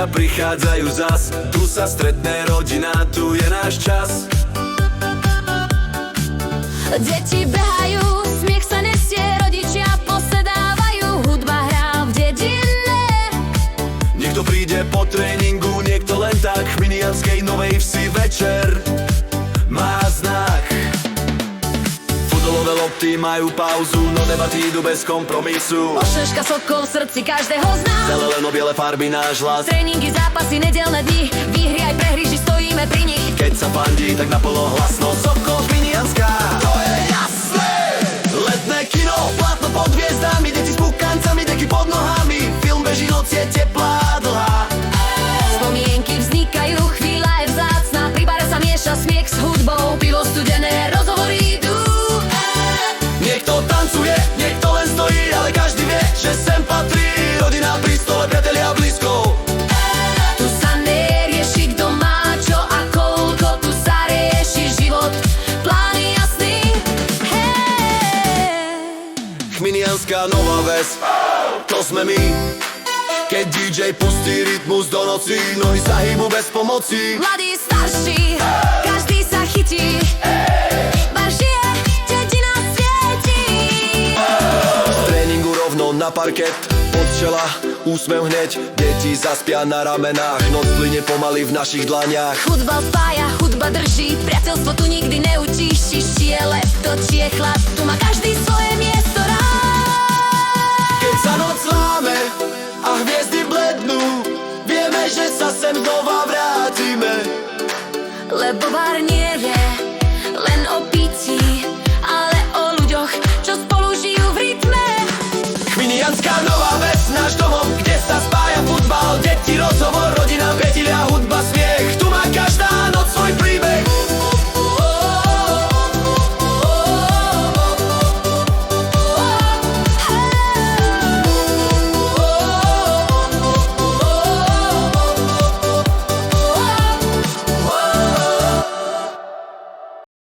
priatelia prichádzajú zas. Tu sa stretne rodina, tu je náš čas. Deti behajú, smiech sa nesie, rodičia posedávajú, hudba hrá v dedine. Niekto príde po tréningu, niekto len tak. V Minianskej Novej Vsi večer má znak. Futbalové lopty majú pauzu, no debaty idú bez kompromisu. Ošeška sokol v srdci každého z nás. Zeleno-biele farby náš hlas. Tréningy, zápasy, nedelné dni, výhry aj prehry, vždy stojíme pri nich. Keď sa fandí, tak naplno hlasno. Sokol z Minianska, to je jasné. Letné kino, plátno pod hviezdami, deti s pukancami, deky pod nohami. Film beží, noc je teplá, dlhá. Spomienky vznikajú, chvíľa je vzácna, pri bare sa mieša smiech s hudbou, pivo studené, rozhovory idú. Niekto tancuje, niekto len stojí, ale každý vie, že sem patrí. Rodina pri stole, priatelia blízko. Tu sa nerieši, kto má čo a koľko, tu sa rieši život, plány jasný. Chminianská Nová Ves, to sme my. Keď DJ pustí rytmus do noci, nohy sa hýbu bez pomoci. Mladí, starší, každý sa chytí, bar žije, dedina svieti. Z tréningu rovno na parket, od čela, úsmev hneď. Deti zaspia na ramenách, noc plyne pomaly v našich dlaniach. Futbal spája, hudba drží, priateľstvo tu